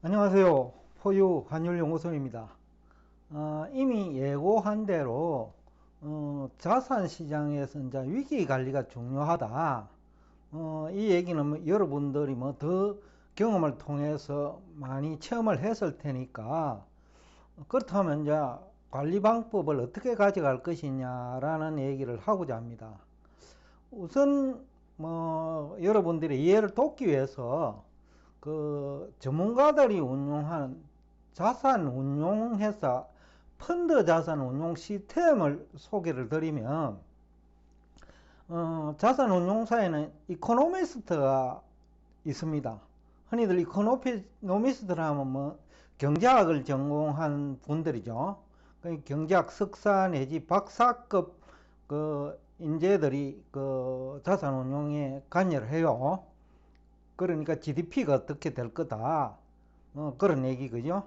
안녕하세요. 포유 환율연구소입니다. 이미 예고한 대로 자산 시장에서 이제 위기 관리가 중요하다. 이 얘기는 여러분들이 더 경험을 통해서 많이 체험을 했을 테니까, 그렇다면 이제 관리 방법을 어떻게 가져갈 것이냐라는 얘기를 하고자 합니다. 우선 여러분들의 이해를 돕기 위해서 전문가들이 운용하는 자산 운용 회사 펀드 자산 운용 시스템을 소개를 드리면, 자산 운용사에는 이코노미스트가 있습니다. 흔히들 이코노미스트라 하면 경제학을 전공한 분들이죠. 경제학 석사 내지 박사급 인재들이 자산 운용에 관여를 해요. 그러니까 GDP가 어떻게 될 거다. 그런 얘기, 그죠?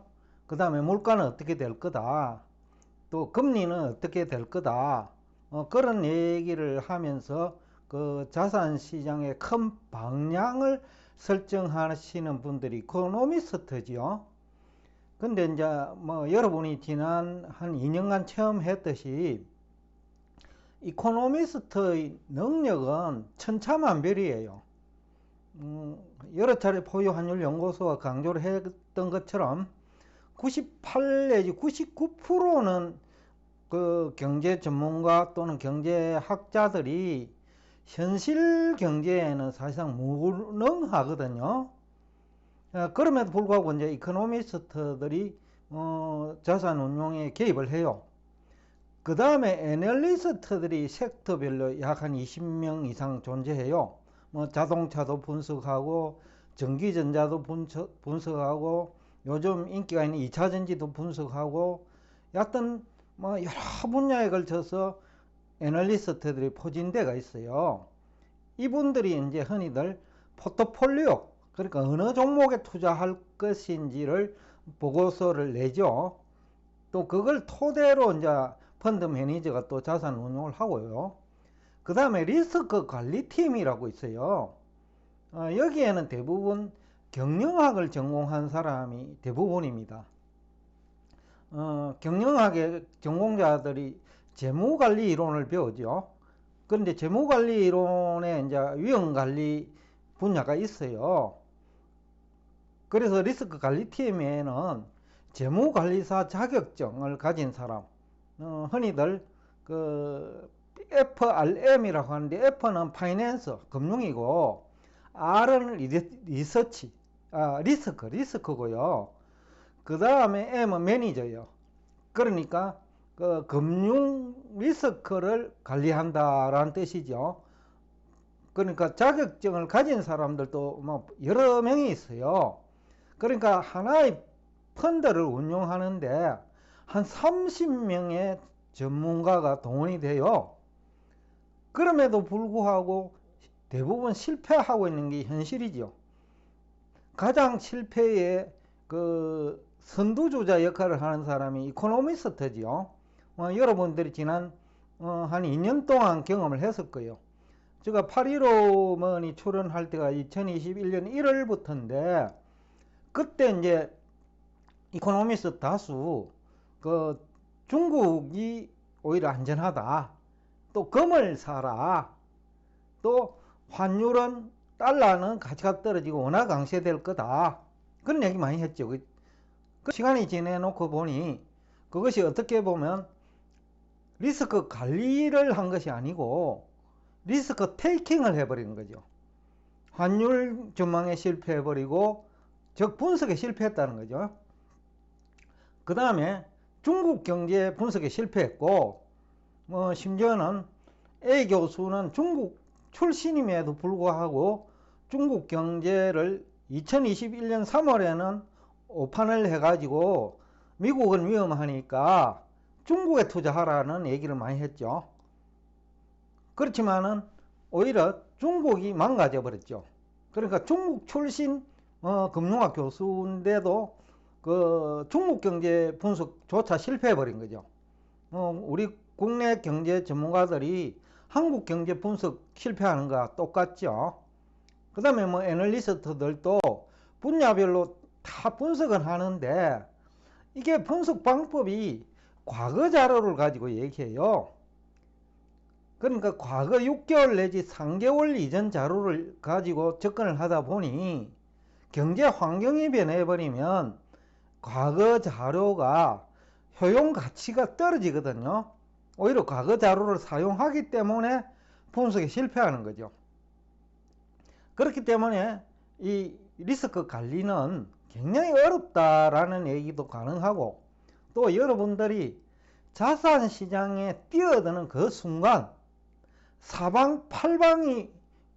그 다음에 물가는 어떻게 될 거다. 또 금리는 어떻게 될 거다. 그런 얘기를 하면서 자산 시장의 큰 방향을 설정하시는 분들이 이코노미스트죠. 근데 이제 여러분이 지난 한 2년간 체험했듯이 이코노미스트의 능력은 천차만별이에요. 여러 차례 포유환율연구소가 강조를 했던 것처럼 98 내지 99%는 경제 전문가 또는 경제학자들이 현실 경제에는 사실상 무능하거든요. 그럼에도 불구하고 이제 이코노미스트들이 자산 운용에 개입을 해요. 그 다음에 애널리스트들이 섹터별로 약 한 20명 이상 존재해요. 자동차도 분석하고 전기전자도 분석하고 요즘 인기가 있는 2차전지도 분석하고, 여하튼 여러 분야에 걸쳐서 애널리스트들이 포진대가 있어요. 이분들이 이제 흔히들 포트폴리오, 그러니까 어느 종목에 투자할 것인지를 보고서를 내죠. 또 그걸 토대로 이제 펀드 매니저가 또 자산 운용을 하고요. 그 다음에 리스크 관리팀이라고 있어요. 여기에는 대부분 경영학을 전공한 사람이 대부분입니다. 경영학의 전공자들이 재무관리 이론을 배우죠. 그런데 재무관리 이론에 이제 위험관리 분야가 있어요. 그래서 리스크 관리팀에는 재무관리사 자격증을 가진 사람, 흔히들 FRM이라고 하는데, F는 파이낸스, 금융이고, R은 리서치, 리스크고요. 그 다음에 M은 매니저예요. 그러니까 금융 리스크를 관리한다라는 뜻이죠. 그러니까 자격증을 가진 사람들도 여러 명이 있어요. 그러니까 하나의 펀드를 운용하는데 한 30명의 전문가가 동원이 돼요. 그럼에도 불구하고 대부분 실패하고 있는 게 현실이죠. 가장 실패의 선두주자 역할을 하는 사람이 이코노미스트죠. 여러분들이 지난 한 2년 동안 경험을 했을 거예요. 제가 8.15문이 출연할 때가 2021년 1월부터인데, 그때 이제 이코노미스트 다수 중국이 오히려 안전하다, 또 금을 사라, 또 환율은 달러는 가치가 떨어지고 원화 강세될 거다, 그런 얘기 많이 했죠. 그 시간이 지내놓고 보니 그것이 어떻게 보면 리스크 관리를 한 것이 아니고 리스크 테이킹을 해버린 거죠. 환율 전망에 실패해버리고, 즉 분석에 실패했다는 거죠. 그 다음에 중국 경제 분석에 실패했고, 심지어는 A 교수는 중국 출신임에도 불구하고 중국 경제를 2021년 3월에는 오판을 해가지고 미국은 위험하니까 중국에 투자하라는 얘기를 많이 했죠. 그렇지만은 오히려 중국이 망가져 버렸죠. 그러니까 중국 출신 금융학 교수인데도 중국 경제 분석조차 실패해 버린 거죠. 우리 국내 경제 전문가들이 한국 경제 분석 실패하는 거와 똑같죠. 그 다음에 애널리스트들도 분야별로 다 분석을 하는데 이게 분석 방법이 과거 자료를 가지고 얘기해요. 그러니까 과거 6개월 내지 3개월 이전 자료를 가지고 접근을 하다 보니 경제 환경이 변해버리면 과거 자료가 효용 가치가 떨어지거든요. 오히려 과거 자료를 사용하기 때문에 분석에 실패하는 거죠. 그렇기 때문에 이 리스크 관리는 굉장히 어렵다라는 얘기도 가능하고, 또 여러분들이 자산 시장에 뛰어드는 그 순간 사방팔방이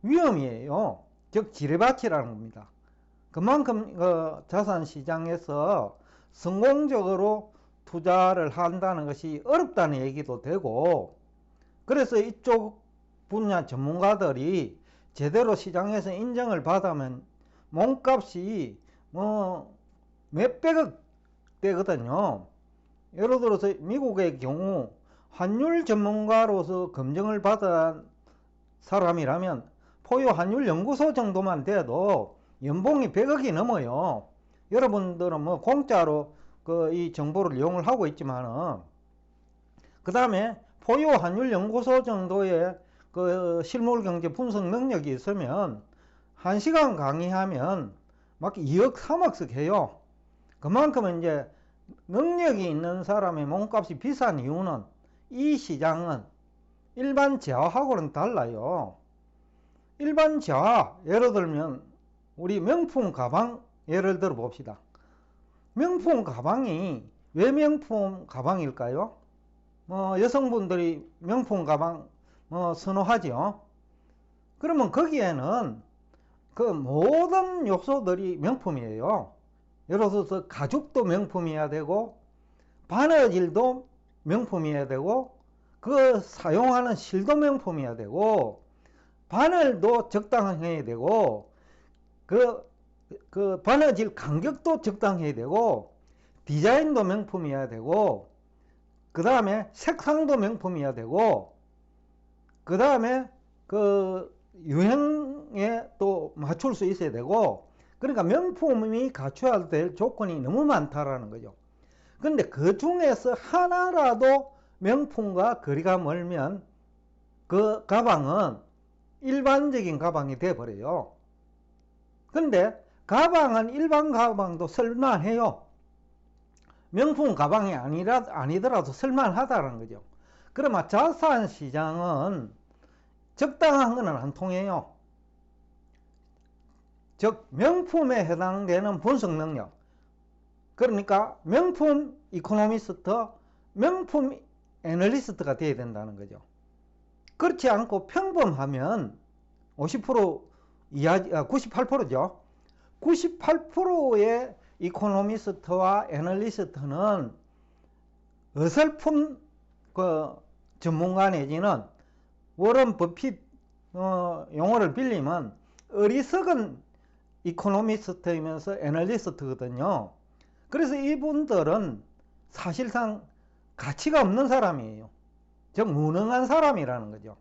위험이에요. 즉 지뢰밭이라는 겁니다. 그만큼 자산 시장에서 성공적으로 투자를 한다는 것이 어렵다는 얘기도 되고, 그래서 이쪽 분야 전문가들이 제대로 시장에서 인정을 받으면 몸값이 뭐 몇백억 되거든요. 예를 들어서 미국의 경우 환율 전문가로서 검증을 받은 사람이라면 포유 환율 연구소 정도만 돼도 연봉이 100억이 넘어요. 여러분들은 뭐 공짜로 이 정보를 이용을 하고 있지만은, 그 다음에 포유 환율 연구소 정도의 실물 경제 분석 능력이 있으면 1시간 강의하면 막 2억 3억씩 해요. 그만큼 이제 능력이 있는 사람의 몸값이 비싼 이유는 이 시장은 일반 재화하고는 달라요. 일반 재화, 예를 들면 우리 명품 가방 예를 들어 봅시다. 명품 가방이 왜 명품 가방일까요? 여성분들이 명품 가방 선호하죠. 그러면 거기에는 그 모든 요소들이 명품이에요. 예를 들어서 가죽도 명품이어야 되고, 바느질도 명품이어야 되고, 그 사용하는 실도 명품이어야 되고, 바늘도 적당해야 되고, 그 바느질 간격도 적당해야 되고, 디자인도 명품이어야 되고, 그 다음에 색상도 명품이어야 되고, 그 다음에 그 유행에 또 맞출 수 있어야 되고, 그러니까 명품이 갖춰야 될 조건이 너무 많다라는 거죠. 근데 그 중에서 하나라도 명품과 거리가 멀면 그 가방은 일반적인 가방이 돼버려요. 근데 가방은 일반 가방도 쓸만해요. 명품 가방이 아니더라도 쓸만하다는 거죠. 그러면 자산 시장은 적당한 거는 안 통해요. 즉 명품에 해당되는 분석 능력, 그러니까 명품 이코노미스트, 명품 애널리스트가 돼야 된다는 거죠. 그렇지 않고 평범하면 50% 이하, 98%죠. 98%의 이코노미스트와 애널리스트는 어설픈 그 전문가 내지는 워런 버핏 용어를 빌리면 어리석은 이코노미스트이면서 애널리스트거든요. 그래서 이분들은 사실상 가치가 없는 사람이에요. 즉 무능한 사람이라는 거죠.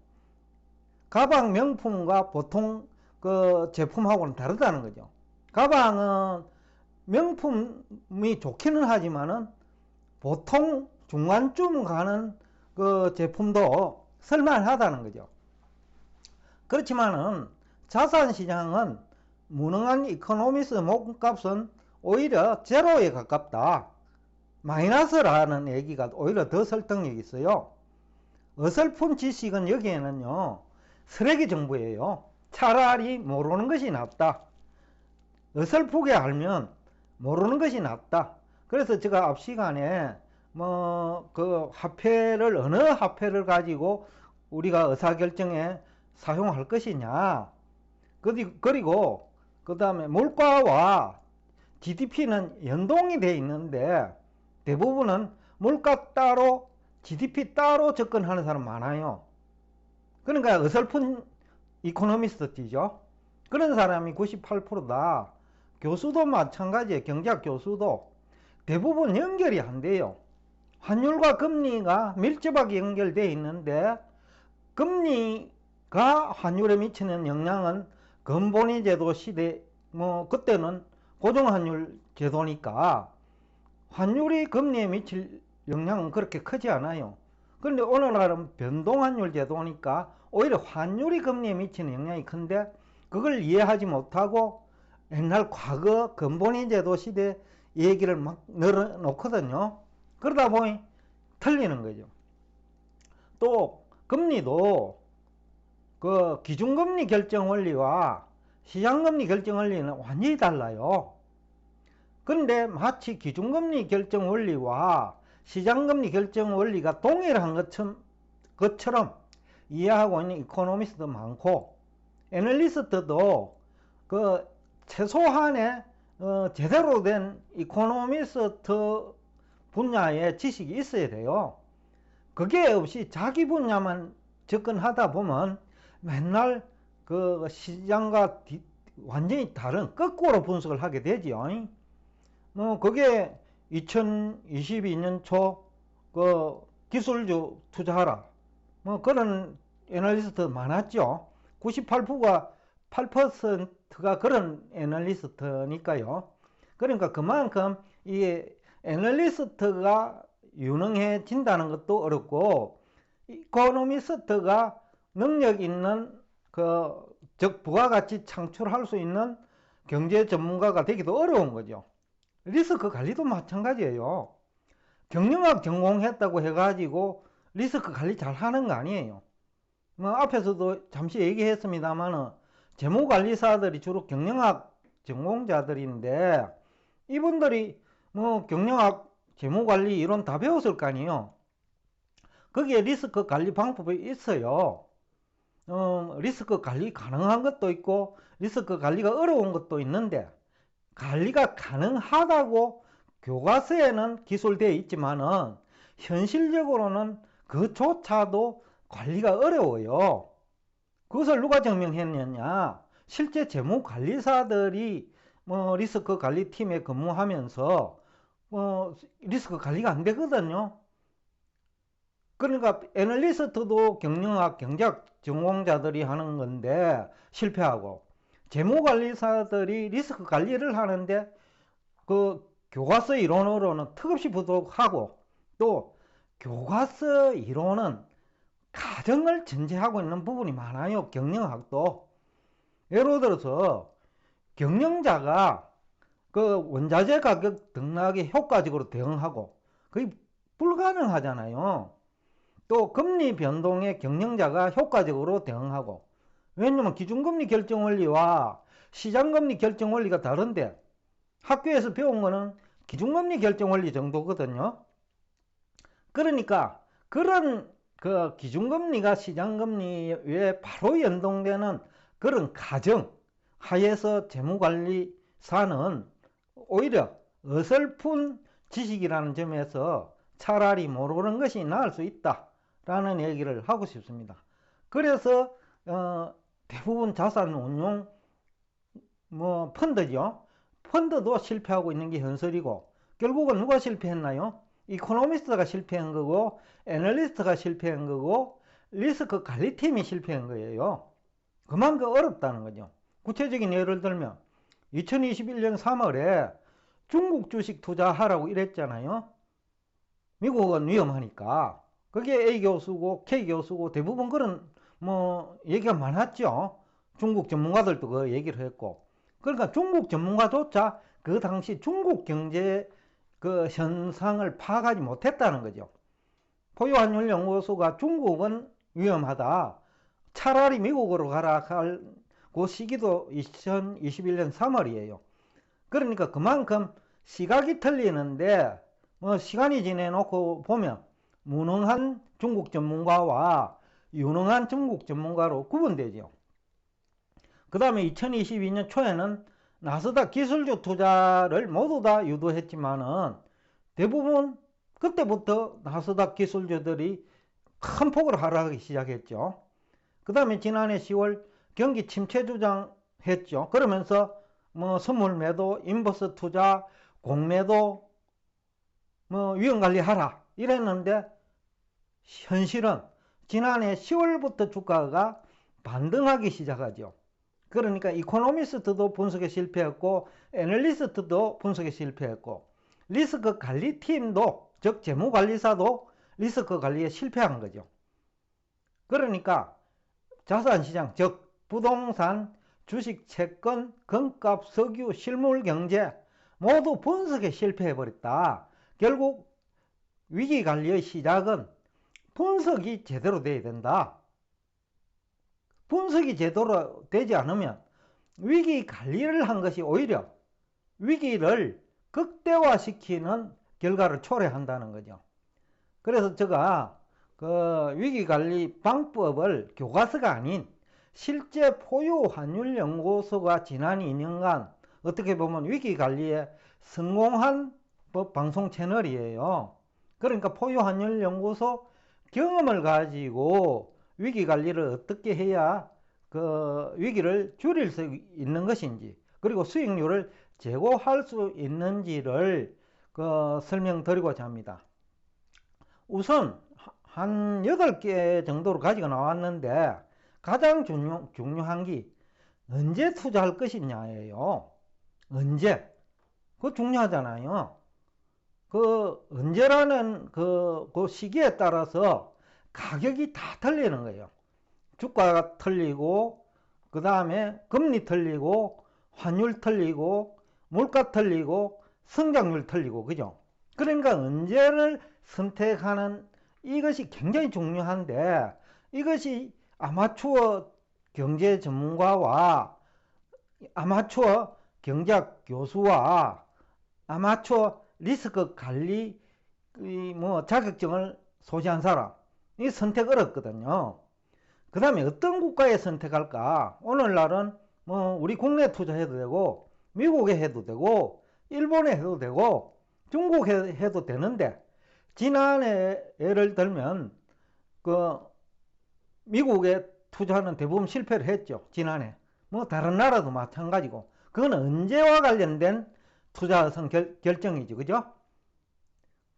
가방 명품과 보통 그 제품하고는 다르다는 거죠. 가방은 명품이 좋기는 하지만은 보통 중간쯤 가는 그 제품도 쓸만하다는 거죠. 그렇지만은 자산시장은 무능한 이코노미스트 몸값은 오히려 제로에 가깝다. 마이너스라는 얘기가 오히려 더 설득력이 있어요. 어설픈 지식은 여기에는요, 쓰레기 정보예요. 차라리 모르는 것이 낫다. 어설프게 알면 모르는 것이 낫다. 그래서 제가 앞 시간에 그 화폐를 어느 화폐를 가지고 우리가 의사결정에 사용할 것이냐, 그리고 그 다음에 물가와 GDP는 연동이 되어 있는데 대부분은 물가 따로 GDP 따로 접근하는 사람 많아요. 그러니까 어설픈 이코노미스트죠. 그런 사람이 98%다. 교수도 마찬가지예요. 경제학 교수도 대부분 연결이 안 돼요. 환율과 금리가 밀접하게 연결되어 있는데 금리가 환율에 미치는 영향은 건보니 제도 시대 그때는 고정환율 제도니까 환율이 금리에 미칠 영향은 그렇게 크지 않아요. 그런데 오늘날은 변동환율 제도니까 오히려 환율이 금리에 미치는 영향이 큰데 그걸 이해하지 못하고 옛날 과거 근본위 제도 시대 얘기를 막 늘어놓거든요. 그러다 보니 틀리는 거죠. 또 금리도 그 기준금리 결정 원리와 시장금리 결정 원리는 완전히 달라요. 그런데 마치 기준금리 결정 원리와 시장금리 결정 원리가 동일한 것처럼 이해하고 있는 이코노미스트도 많고, 애널리스트도 그 최소한의 제대로 된 이코노미스트 분야의 지식이 있어야 돼요. 그게 없이 자기 분야만 접근하다 보면 맨날 그 시장과 완전히 다른 거꾸로 분석을 하게 되지요. 그게 2022년 초 그 기술주 투자하라 그런 애널리스트 많았죠. 98%가 그런 애널리스트니까요. 그러니까 그만큼 이 애널리스트가 유능해진다는 것도 어렵고, 이코노미스트가 능력 있는 즉 부가가치 창출할 수 있는 경제 전문가가 되기도 어려운 거죠. 리스크 관리도 마찬가지예요. 경영학 전공했다고 해가지고 리스크 관리 잘 하는 거 아니에요. 앞에서도 잠시 얘기했습니다만 재무관리사들이 주로 경영학 전공자들인데 이분들이 경영학 재무관리 이론 다 배웠을 거 아니에요. 거기에 리스크 관리 방법이 있어요. 리스크 관리 가능한 것도 있고 리스크 관리가 어려운 것도 있는데, 관리가 가능하다고 교과서에는 기술되어 있지만은 현실적으로는 그조차도 관리가 어려워요. 그것을 누가 증명했느냐? 실제 재무관리사들이 리스크 관리팀에 근무하면서 리스크 관리가 안 되거든요. 그러니까 애널리스트도 경영학, 경제학 전공자들이 하는 건데 실패하고, 재무관리사들이 리스크 관리를 하는데 그 교과서 이론으로는 턱없이 부족하고, 또 교과서 이론은 가정을 전제하고 있는 부분이 많아요. 경영학도. 예를 들어서 경영자가 그 원자재 가격 등락에 효과적으로 대응하고, 그게 불가능하잖아요. 또 금리 변동에 경영자가 효과적으로 대응하고, 왜냐면 기준금리 결정 원리와 시장금리 결정 원리가 다른데 학교에서 배운 거는 기준금리 결정 원리 정도거든요. 그러니까 그런 그 기준금리가 시장금리에 바로 연동되는 그런 가정 하에서 재무관리사는 오히려 어설픈 지식이라는 점에서 차라리 모르는 것이 나을 수 있다라는 얘기를 하고 싶습니다. 그래서 대부분 자산운용 펀드죠. 펀드도 실패하고 있는 게 현실이고, 결국은 누가 실패했나요? 이코노미스트가 실패한 거고, 애널리스트가 실패한 거고, 리스크 관리팀이 실패한 거예요. 그만큼 어렵다는 거죠. 구체적인 예를 들면 2021년 3월에 중국 주식 투자하라고 이랬잖아요. 미국은 위험하니까. 그게 A 교수고 K 교수고 대부분 그런 얘기가 많았죠. 중국 전문가들도 그 얘기를 했고. 그러니까 중국 전문가조차 그 당시 중국 경제 그 현상을 파악하지 못했다는 거죠. 포유환율연구소가 중국은 위험하다, 차라리 미국으로 가라 할 그 시기도 2021년 3월이에요. 그러니까 그만큼 시각이 틀리는데 시간이 지내놓고 보면 무능한 중국 전문가와 유능한 중국 전문가로 구분되죠. 그 다음에 2022년 초에는 나스닥 기술주 투자를 모두 다 유도했지만은 대부분 그때부터 나스닥 기술주들이 큰 폭으로 하락하기 시작했죠. 그 다음에 지난해 10월 경기 침체 주장했죠. 그러면서 선물 매도, 인버스 투자, 공매도, 위험 관리하라 이랬는데, 현실은 지난해 10월부터 주가가 반등하기 시작하죠. 그러니까 이코노미스트도 분석에 실패했고 애널리스트도 분석에 실패했고 리스크 관리팀도 즉 재무관리사도 리스크 관리에 실패한 거죠. 그러니까 자산시장 즉 부동산, 주식, 채권, 금값, 석유, 실물 경제 모두 분석에 실패해버렸다. 결국 위기관리의 시작은 분석이 제대로 돼야 된다. 분석이 제대로 되지 않으면 위기관리를 한 것이 오히려 위기를 극대화시키는 결과를 초래한다는 거죠. 그래서 제가 그 위기관리 방법을 교과서가 아닌 실제 포유환율연구소가 지난 2년간 어떻게 보면 위기관리에 성공한 방송 채널이에요. 그러니까 포유환율연구소 경험을 가지고 위기관리를 어떻게 해야 그 위기를 줄일 수 있는 것인지 그리고 수익률을 제고할 수 있는지를 설명드리고자 합니다. 우선 한 8개 정도로 가지고 나왔는데 가장 중요한 게 언제 투자할 것이냐예요. 언제? 그거 중요하잖아요. 그 언제라는 그 시기에 따라서 가격이 다 틀리는 거예요. 주가가 틀리고 그 다음에 금리 틀리고 환율 틀리고 물가 틀리고 성장률 틀리고 그죠? 그러니까 언제를 선택하는 이것이 굉장히 중요한데 이것이 아마추어 경제 전문가와 아마추어 경제학 교수와 아마추어 리스크 관리 자격증을 소지한 사람이 선택 어렵거든요. 그 다음에 어떤 국가에 선택할까? 오늘날은 우리 국내에 투자해도 되고 미국에 해도 되고 일본에 해도 되고 중국에 해도 되는데 지난해 예를 들면 그 미국에 투자하는 대부분 실패를 했죠. 지난해 다른 나라도 마찬가지고 그건 언제와 관련된 투자성 결정이죠. 그죠?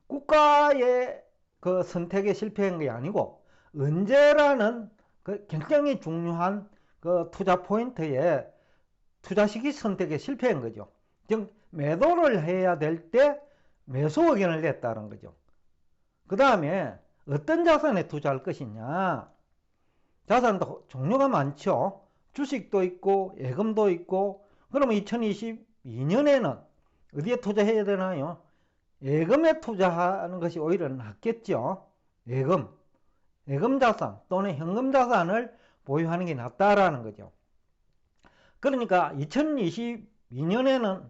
국가의 그 선택에 실패한 게 아니고 언제라는 그 굉장히 중요한 그 투자 포인트에 투자 시기 선택에 실패한 거죠. 즉 매도를 해야 될 때 매수 의견을 냈다는 거죠. 그 다음에 어떤 자산에 투자할 것이냐. 자산도 종류가 많죠. 주식도 있고 예금도 있고 그러면 2022년에는 어디에 투자해야 되나요? 예금에 투자하는 것이 오히려 낫겠죠. 예금 자산 또는 현금 자산을 보유하는 게 낫다라는 거죠. 그러니까 2022년에는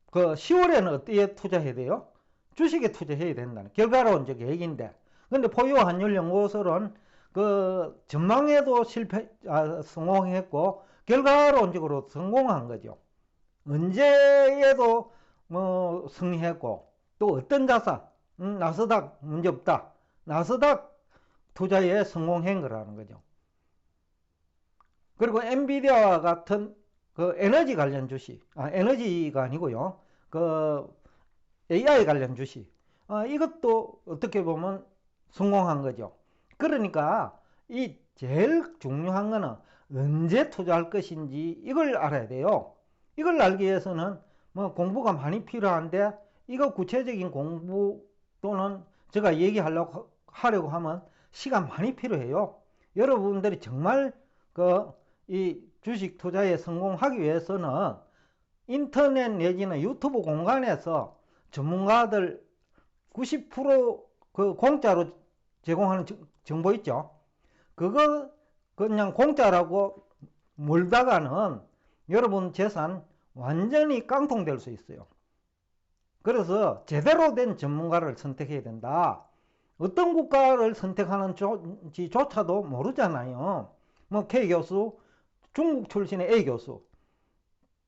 그 10월에는 어디에 투자해야 돼요? 주식에 투자해야 된다는 결과론적 얘기인데 근데 포유환율연구소는 그 전망에도 성공했고 결과론적으로 성공한 거죠. 언제에도 승리했고 또 어떤 자산 나스닥 문제없다. 나스닥 투자에 성공한 거라는 거죠. 그리고 엔비디아와 같은 그 에너지 관련 주식, 에너지가 아니고요. 그 AI 관련 주식, 이것도 어떻게 보면 성공한 거죠. 그러니까 이 제일 중요한 거는 언제 투자할 것인지 이걸 알아야 돼요. 이걸 알기 위해서는 공부가 많이 필요한데 이거 구체적인 공부 또는 제가 얘기하려고 하면 시간 많이 필요해요. 여러분들이 정말 이 주식 투자에 성공하기 위해서는 인터넷 내지는 유튜브 공간에서 전문가들 90% 공짜로 제공하는 정보 있죠. 그거 그냥 공짜라고 몰다가는 여러분 재산 완전히 깡통될 수 있어요. 그래서 제대로 된 전문가를 선택해야 된다. 어떤 국가를 선택하는지조차도 모르잖아요. K 교수, 중국 출신의 A 교수.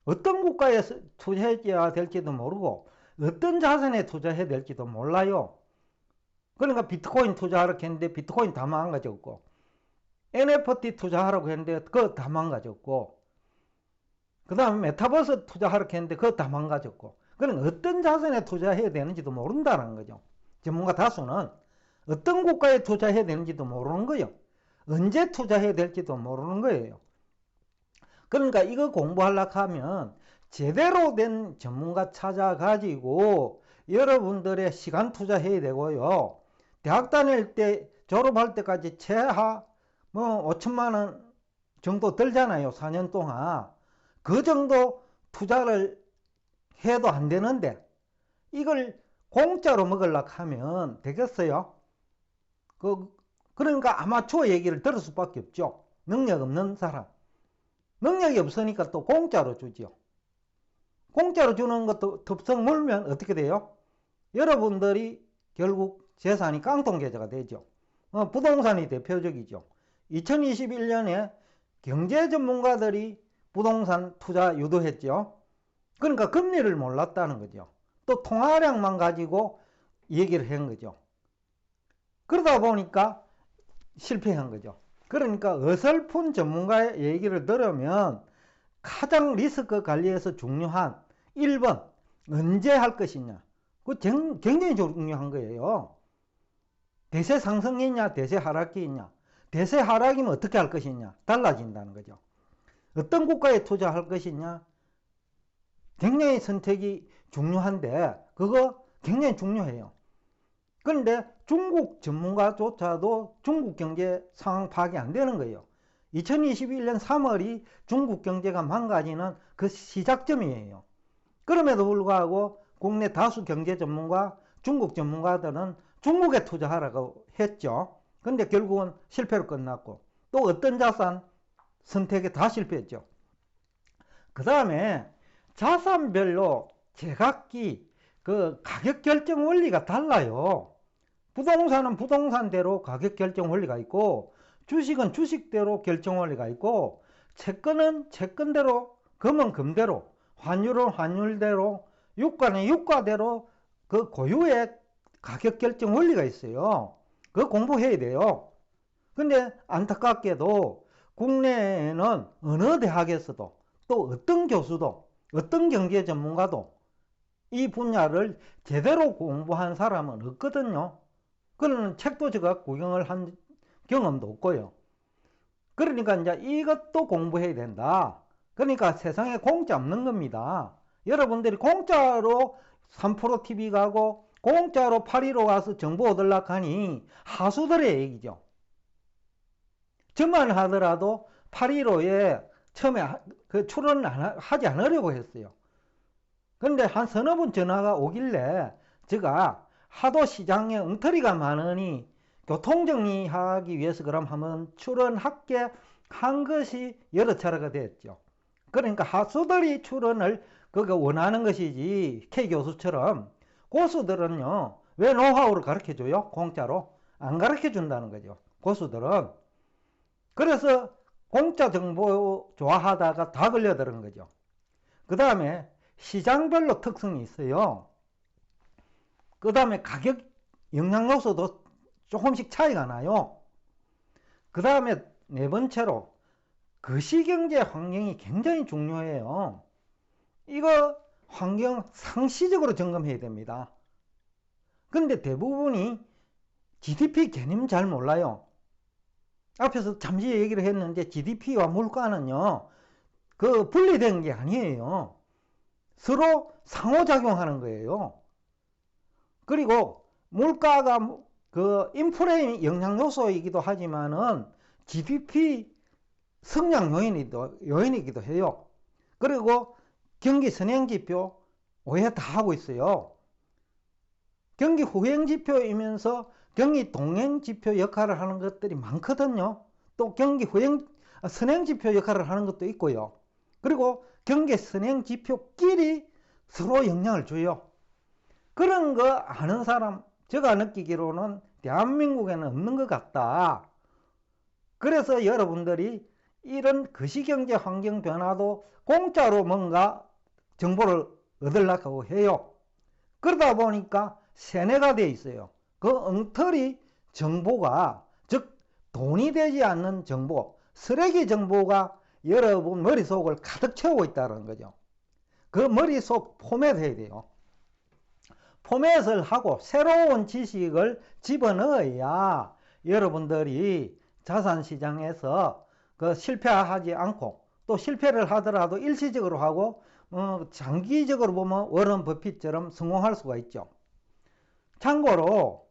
어떤 국가에 투자해야 될지도 모르고 어떤 자산에 투자해야 될지도 몰라요. 그러니까 비트코인 투자하라고 했는데 비트코인 다 망가졌고 NFT 투자하라고 했는데 그거 다 망가졌고 그 다음에 메타버스 투자하라고 했는데 그거 다 망가졌고 그러니까 어떤 자산에 투자해야 되는지도 모른다는 거죠. 전문가 다수는 어떤 국가에 투자해야 되는지도 모르는 거예요. 언제 투자해야 될지도 모르는 거예요. 그러니까 이거 공부하려고 하면 제대로 된 전문가 찾아가지고 여러분들의 시간 투자해야 되고요. 대학 다닐 때 졸업할 때까지 최하 뭐 5천만 원 정도 들잖아요. 4년 동안. 그 정도 투자를 해도 안 되는데 이걸 공짜로 먹으려고 하면 되겠어요? 그러니까 아마추어 얘기를 들을 수밖에 없죠. 능력 없는 사람. 능력이 없으니까 또 공짜로 주죠. 공짜로 주는 것도 덥석 물면 어떻게 돼요? 여러분들이 결국 재산이 깡통계좌가 되죠. 부동산이 대표적이죠. 2021년에 경제 전문가들이 부동산 투자 유도했죠. 그러니까 금리를 몰랐다는 거죠. 또 통화량만 가지고 얘기를 한 거죠. 그러다 보니까 실패한 거죠. 그러니까 어설픈 전문가의 얘기를 들으면 가장 리스크 관리에서 중요한 1번 언제 할 것이냐. 그 굉장히 중요한 거예요. 대세 상승이냐 대세 하락이 있냐. 대세 하락이면 어떻게 할 것이냐. 달라진다는 거죠. 어떤 국가에 투자할 것이냐. 굉장히 선택이 중요한데 그거 굉장히 중요해요. 그런데 중국 전문가조차도 중국 경제 상황 파악이 안 되는 거예요. 2021년 3월이 중국 경제가 망가지는 그 시작점이에요. 그럼에도 불구하고 국내 다수 경제 전문가, 중국 전문가들은 중국에 투자하라고 했죠. 근데 결국은 실패로 끝났고 또 어떤 자산 선택에 다 실패했죠. 그 다음에 자산별로 제각기 그 가격 결정 원리가 달라요. 부동산은 부동산대로 가격 결정 원리가 있고 주식은 주식대로 결정 원리가 있고 채권은 채권대로 금은 금대로 환율은 환율대로 유가는 유가대로 그 고유의 가격 결정 원리가 있어요. 그거 공부해야 돼요. 근데 안타깝게도 국내에는 어느 대학에서도 또 어떤 교수도 어떤 경제 전문가도 이 분야를 제대로 공부한 사람은 없거든요. 그런 책도 제가 구경을 한 경험도 없고요. 그러니까 이제 이것도 공부해야 된다. 그러니까 세상에 공짜 없는 겁니다. 여러분들이 공짜로 3프로TV 가고 공짜로 8.15 가서 정보 얻으려고 하니 하수들의 얘기죠. 저만 하더라도 8.15에 처음에 그 출연을 하지 않으려고 했어요. 그런데 한 서너 번 전화가 오길래 제가 하도 시장에 엉터리가 많으니 교통정리하기 위해서 그럼 한번 출연하게 한 것이 여러 차례가 됐죠. 그러니까 하수들이 출연을 그거 원하는 것이지 K 교수처럼 고수들은요 왜 노하우를 가르쳐줘요? 공짜로 안 가르쳐준다는 거죠. 고수들은. 그래서 공짜 정보 좋아하다가 다 걸려드는 거죠. 그 다음에 시장별로 특성이 있어요. 그 다음에 가격 영향 요소도 조금씩 차이가 나요. 그 다음에 네 번째로 거시경제 환경이 굉장히 중요해요. 이거 환경 상시적으로 점검해야 됩니다. 근데 대부분이 GDP 개념 잘 몰라요. 앞에서 잠시 얘기를 했는데 GDP와 물가는요 그 분리된 게 아니에요. 서로 상호작용하는 거예요. 그리고 물가가 그 인플레 영향 요소이기도 하지만은 GDP 성장 요인이기도 해요. 그리고 경기 선행지표 오해 다 하고 있어요. 경기 후행지표이면서 경기 동행지표 역할을 하는 것들이 많거든요. 또 경기 선행지표 역할을 하는 것도 있고요. 그리고 경기 선행지표끼리 서로 영향을 줘요. 그런 거 아는 사람, 제가 느끼기로는 대한민국에는 없는 것 같다. 그래서 여러분들이 이런 거시경제 환경 변화도 공짜로 뭔가 정보를 얻으려고 해요. 그러다 보니까 세뇌가 되어 있어요. 그 엉터리 정보가, 즉 돈이 되지 않는 정보, 쓰레기 정보가 여러분 머릿속을 가득 채우고 있다는 거죠. 그 머릿속 포맷해야 돼요. 포맷을 하고 새로운 지식을 집어넣어야 여러분들이 자산시장에서 그 실패하지 않고 또 실패를 하더라도 일시적으로 하고 장기적으로 보면 워런 버핏처럼 성공할 수가 있죠. 참고로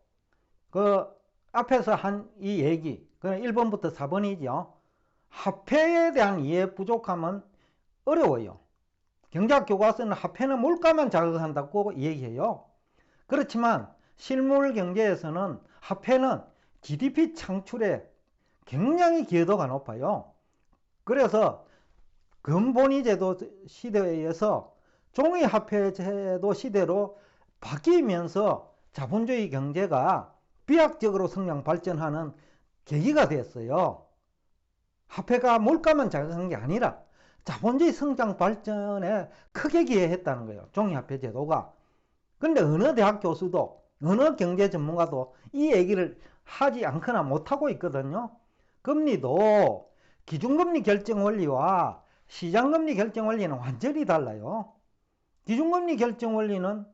그 앞에서 한 이 얘기, 그건 1번부터 4번이죠. 화폐에 대한 이해 부족하면 어려워요. 경제학 교과서는 화폐는 물가만 자극한다고 얘기해요. 그렇지만 실물 경제에서는 화폐는 GDP 창출에 굉장히 기여도가 높아요. 그래서 근본위 제도 시대에서 종이 화폐 제도 시대로 바뀌면서 자본주의 경제가 비약적으로 성장 발전하는 계기가 됐어요. 화폐가 물가만 자극한 게 아니라 자본주의 성장 발전에 크게 기여했다는 거예요. 종이화폐 제도가. 근데 어느 대학 교수도 어느 경제 전문가도 이 얘기를 하지 않거나 못하고 있거든요. 금리도 기준금리 결정 원리와 시장금리 결정 원리는 완전히 달라요. 기준금리 결정 원리는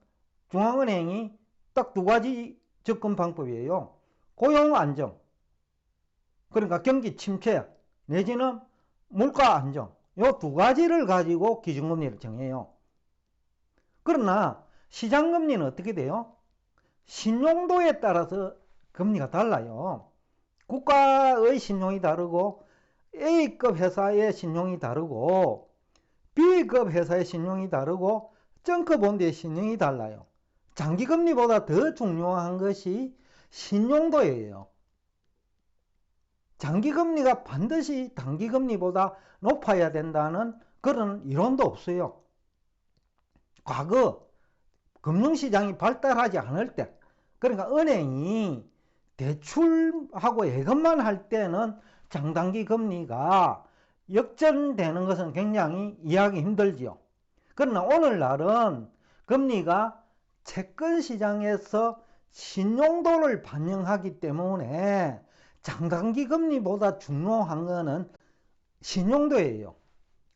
중앙은행이 딱 두 가지 접근 방법이에요. 고용 안정, 그러니까 경기 침체 내지는 물가 안정, 이 두 가지를 가지고 기준금리를 정해요. 그러나 시장금리는 어떻게 돼요? 신용도에 따라서 금리가 달라요. 국가의 신용이 다르고 A급 회사의 신용이 다르고 B급 회사의 신용이 다르고 정크본드의 신용이 달라요. 장기금리보다 더 중요한 것이 신용도예요. 장기금리가 반드시 단기금리보다 높아야 된다는 그런 이론도 없어요. 과거 금융시장이 발달하지 않을 때, 그러니까 은행이 대출하고 예금만 할 때는 장단기 금리가 역전되는 것은 굉장히 이해하기 힘들지요. 그러나 오늘날은 금리가 채권 시장에서 신용도를 반영하기 때문에 장단기 금리보다 중요한 것은 신용도예요.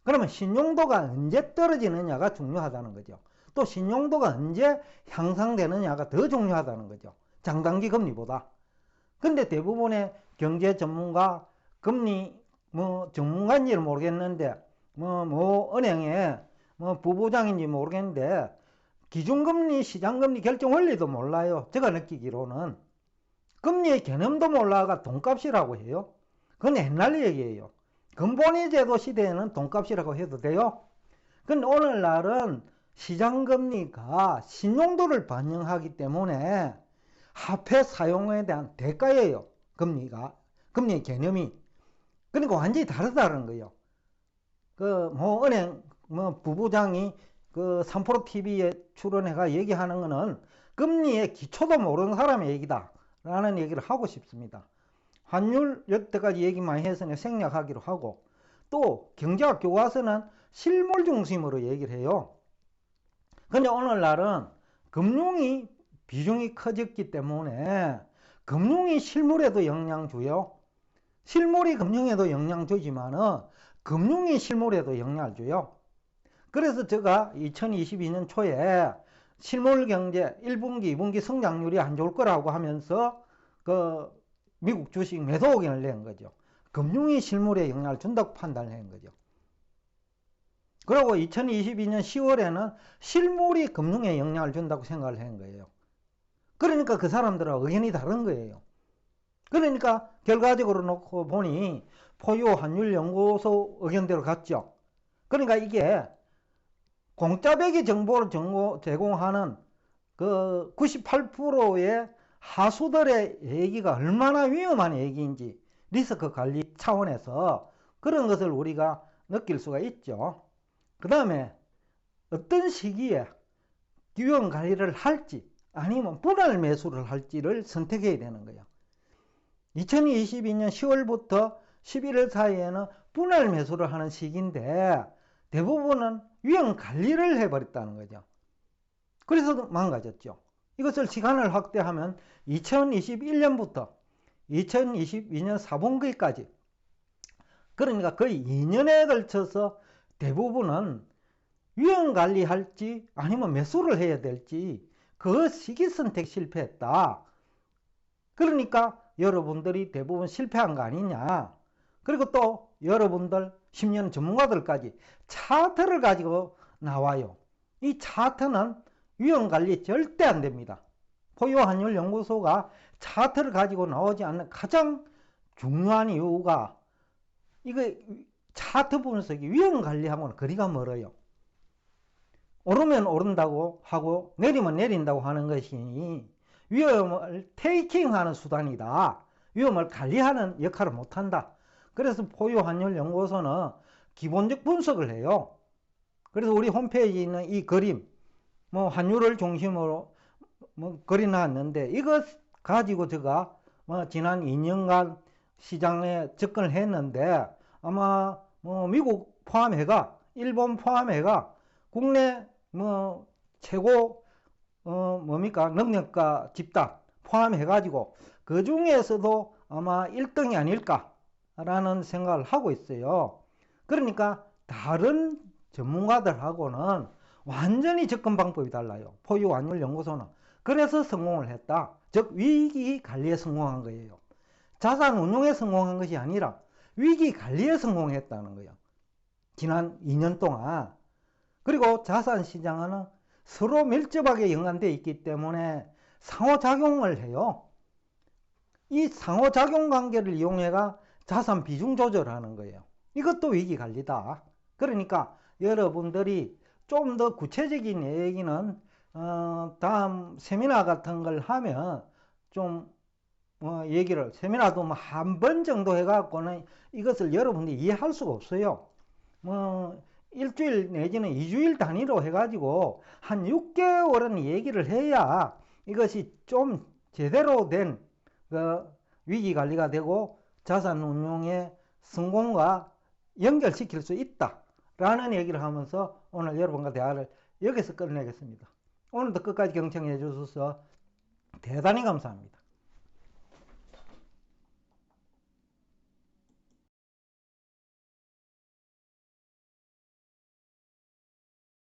그러면 신용도가 언제 떨어지느냐가 중요하다는 거죠. 또 신용도가 언제 향상되느냐가 더 중요하다는 거죠. 장단기 금리보다. 근데 대부분의 경제 전문가, 금리 전문가인지는 모르겠는데 은행의 부부장인지 모르겠는데 기준금리, 시장금리 결정 원리도 몰라요. 제가 느끼기로는. 금리의 개념도 몰라가 돈값이라고 해요. 그건 옛날 얘기예요. 근본위 제도 시대에는 돈값이라고 해도 돼요. 근데 오늘날은 시장금리가 신용도를 반영하기 때문에 화폐 사용에 대한 대가예요. 금리의 개념이. 그러니까 완전히 다르다는 거예요. 은행 부부장이 3프로 TV에 출연해가 얘기하는 거는 금리의 기초도 모르는 사람의 얘기다 라는 얘기를 하고 싶습니다. 환율 여태까지 얘기 많이 해서 생략하기로 하고, 또 경제학 교과서는 실물 중심으로 얘기를 해요. 근데 오늘날은 금융이 비중이 커졌기 때문에 금융이 실물에도 영향 줘요. 실물이 금융에도 영향 주지만은 금융이 실물에도 영향을 줘요. 그래서 제가 2022년 초에 실물 경제 1분기, 2분기 성장률이 안 좋을 거라고 하면서 미국 주식 매도 의견을 낸 거죠. 금융이 실물에 영향을 준다고 판단한 거죠. 그리고 2022년 10월에는 실물이 금융에 영향을 준다고 생각을 한 거예요. 그러니까 그 사람들하고 의견이 다른 거예요. 그러니까 결과적으로 놓고 보니 포유 환율연구소 의견대로 갔죠. 그러니까 이게 공짜배기 정보를 제공하는 98%의 하수들의 얘기가 얼마나 위험한 얘기인지 리스크 관리 차원에서 그런 것을 우리가 느낄 수가 있죠. 그 다음에 어떤 시기에 위험 관리를 할지 아니면 분할 매수를 할지를 선택해야 되는 거예요. 2022년 10월부터 11월 사이에는 분할 매수를 하는 시기인데 대부분은 위험 관리를 해버렸다는 거죠. 그래서 망가졌죠. 이것을 시간을 확대하면 2021년부터 2022년 4분기까지, 그러니까 거의 2년에 걸쳐서 대부분은 위험 관리할지 아니면 매수를 해야 될지 그 시기 선택 실패했다. 그러니까 여러분들이 대부분 실패한 거 아니냐. 그리고 또 여러분들 심지어는 전문가들까지 차트를 가지고 나와요. 이 차트는 위험관리 절대 안 됩니다. 포유환율연구소가 차트를 가지고 나오지 않는 가장 중요한 이유가 이거 차트 분석이 위험관리하고는 거리가 멀어요. 오르면 오른다고 하고 내리면 내린다고 하는 것이 위험을 테이킹하는 수단이다. 위험을 관리하는 역할을 못한다. 그래서 포유환율연구소는 기본적 분석을 해요. 그래서 우리 홈페이지에 있는 이 그림, 환율을 중심으로 그려놨는데 이것 가지고 제가 지난 2년간 시장에 접근을 했는데 아마 미국 포함해가 일본 포함해가 국내 최고 능력가 집단 포함해가지고 그 중에서도 아마 1등이 아닐까라는 생각을 하고 있어요. 그러니까 다른 전문가들하고는 완전히 접근 방법이 달라요. 포유환율연구소는. 그래서 성공을 했다. 즉 위기 관리에 성공한 거예요. 자산 운용에 성공한 것이 아니라 위기 관리에 성공했다는 거예요. 지난 2년 동안. 그리고 자산 시장은 서로 밀접하게 연관되어 있기 때문에 상호작용을 해요. 이 상호작용 관계를 이용해가 자산 비중 조절하는 거예요. 이것도 위기관리다. 그러니까 여러분들이 좀 더 구체적인 얘기는 다음 세미나 같은 걸 하면 좀 얘기를 세미나도 한 번 정도 해갖고는 이것을 여러분들이 이해할 수가 없어요. 일주일 내지는 2주일 단위로 해가지고 한 6개월은 얘기를 해야 이것이 좀 제대로 된 위기관리가 되고 자산 운용의 성공과 연결시킬 수 있다라는 얘기를 하면서 오늘 여러분과 대화를 여기서 끝내겠습니다. 오늘도 끝까지 경청해 주셔서 대단히 감사합니다.